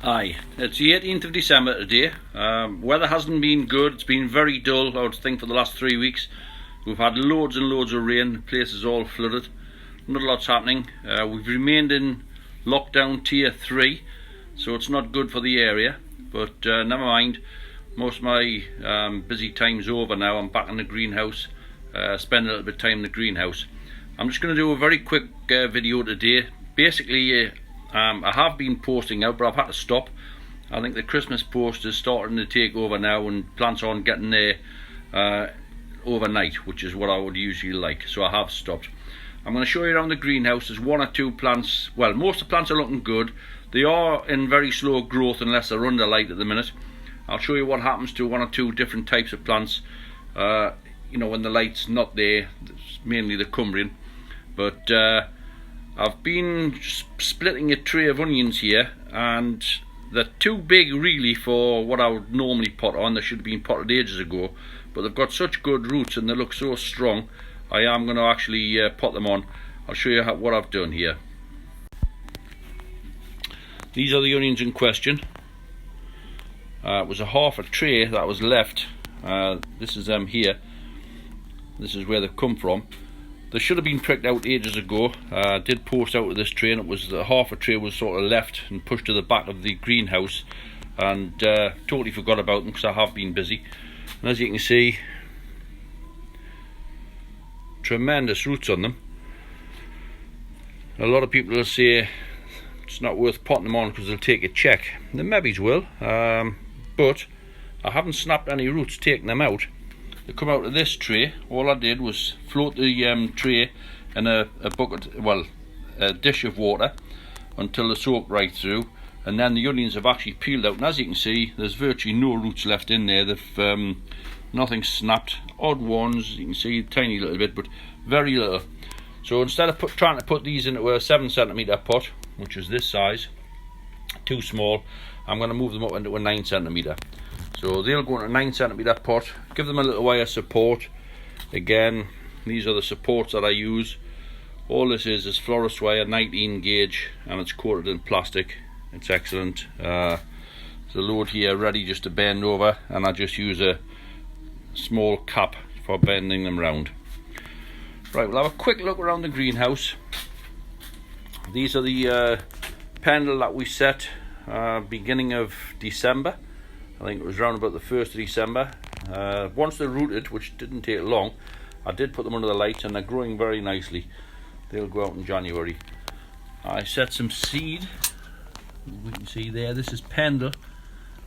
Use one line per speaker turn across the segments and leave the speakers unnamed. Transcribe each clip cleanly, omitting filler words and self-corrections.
Aye, it's the 18th of December today. Weather hasn't been good, it's been very dull, I would think, for the last 3 weeks. We've had loads and loads of rain, the place is all flooded, not a lot's happening. We've remained in lockdown tier 3, so it's not good for the area, but never mind. Most of my busy time's over now. I'm back in the greenhouse, spending a little bit of time in the greenhouse. I'm just going to do a very quick video today. Basically, I have been posting out, but I've had to stop. I think the Christmas post is starting to take over now, and plants aren't getting there overnight, which is what I would usually like, so I have stopped. I'm going to show you around the greenhouse. There's one or two plants, well, most of the plants are looking good. They are in very slow growth unless they're under light at the minute. I'll show you what happens to one or two different types of plants, you know, when the light's not there. It's mainly the Cumbrian, but I've been splitting a tray of onions here, and they're too big really for what I would normally pot on. They should have been potted ages ago, but they've got such good roots and they look so strong. I am going to actually pot them on. I'll show you what I've done here. These are the onions in question. It was a half a tray that was left. This is them here. This is where they've come from. They should have been pricked out ages ago. I did post out of this tray, and it was half a tray was sort of left and pushed to the back of the greenhouse, and totally forgot about them because I have been busy. And as you can see, tremendous roots on them. A lot of people will say it's not worth potting them on because they'll take a check. The maybe will, but I haven't snapped any roots taking them out. They come out of this tray. All I did was float the tray in a bucket, well, a dish of water until they soaked right through, and then the onions have actually peeled out, and as you can see, there's virtually no roots left in there. They've nothing snapped. Odd ones, you can see, tiny little bit, but very little. So instead of trying to put these into a 7cm pot, which is this size, too small, I'm going to move them up into a 9cm. So they'll go into a 9cm pot. Give them a little wire support. Again, these are the supports that I use. All this is florist wire, 19 gauge, and it's coated in plastic. It's excellent. There's a load here ready just to bend over, and I just use a small cap for bending them round. Right, we'll have a quick look around the greenhouse. These are the pendle that we set beginning of December. I think it was around about the 1st of December. Once they're rooted, which didn't take long, I did put them under the light, and they're growing very nicely. They'll go out in January. I set some seed. We can see there, this is pendle,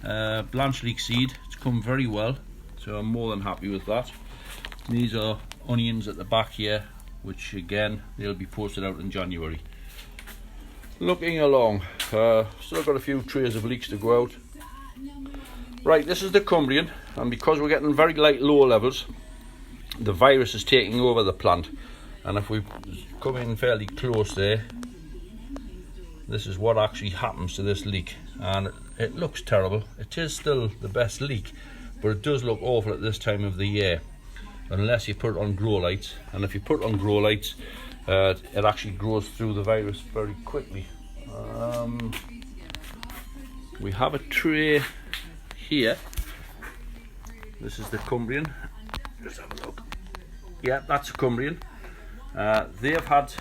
Blanche leek seed. It's come very well, so I'm more than happy with that. These are onions at the back here, which again, they'll be posted out in January. Looking along, still got a few trays of leeks to go out. Right, this is the Cumbrian, and because we're getting very light low levels, the virus is taking over the plant. And if we come in fairly close there, this is what actually happens to this leek, and it looks terrible. It is still the best leek, but it does look awful at this time of the year, unless you put it on grow lights. And if you put it on grow lights, it actually grows through the virus very quickly. We have a tray here. This is the Cumbrian. Just have a look. Yeah, that's a Cumbrian. They have had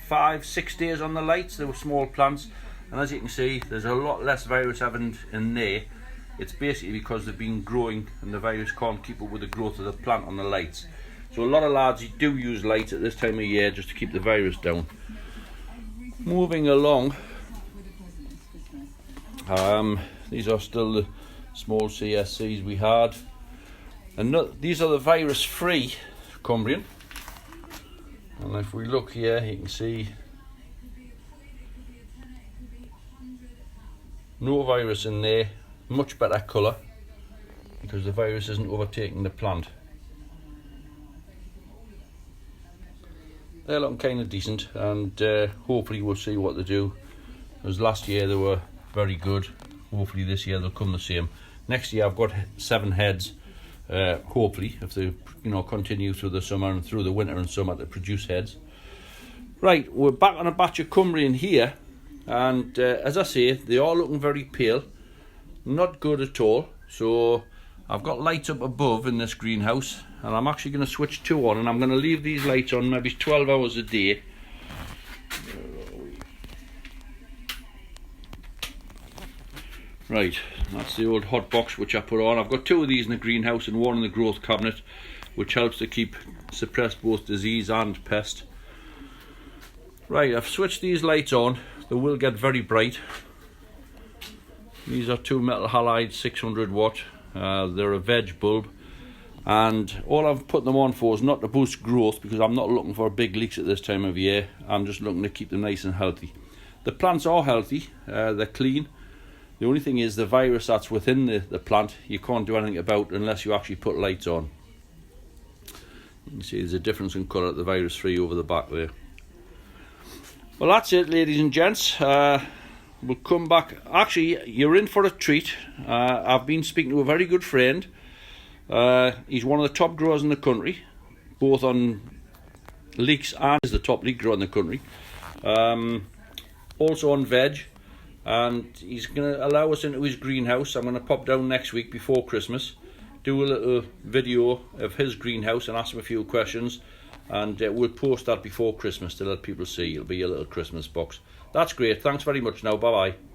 5-6 days on the lights. They were small plants, and as you can see, there's a lot less virus evident in there. It's basically because they've been growing and the virus can't keep up with the growth of the plant on the lights. So a lot of lads do use lights at this time of year just to keep the virus down. Moving along, these are still the small CSCs we had, and these are the virus-free Cumbrian. And if we look here, you can see no virus in there, much better colour because the virus isn't overtaking the plant. They're looking kind of decent, and hopefully we'll see what they do. As last year they were very good. Hopefully this year they'll come the same. Next year I've got 7 heads. Hopefully, if they continue through the summer and through the winter and summer to produce heads. Right, we're back on a batch of Cumbrian here. and as I say, they are looking very pale, not good at all. So I've got lights up above in this greenhouse, and I'm actually going to switch two on, and I'm going to leave these lights on maybe 12 hours a day. Right, that's the old hot box which I put on. I've got two of these in the greenhouse and one in the growth cabinet, which helps to suppress both disease and pest. Right, I've switched these lights on. They will get very bright. These are two metal halide 600 watt. They're a veg bulb, and all I've put them on for is not to boost growth, because I'm not looking for big leaks at this time of year. I'm just looking to keep them nice and healthy. The plants are healthy, they're clean. The only thing is the virus that's within the plant, you can't do anything about unless you actually put lights on. You can see there's a difference in colour at the virus free over the back there. Well, that's it, ladies and gents. We'll come back. Actually, you're in for a treat. I've been speaking to a very good friend. He's one of the top growers in the country, both on leeks and is the top leek grower in the country. Also on veg. And he's going to allow us into his greenhouse. I'm going to pop down next week before Christmas, do a little video of his greenhouse and ask him a few questions, and we'll post that before Christmas to let people see. It'll be a little Christmas box. That's great. Thanks very much now. Bye bye.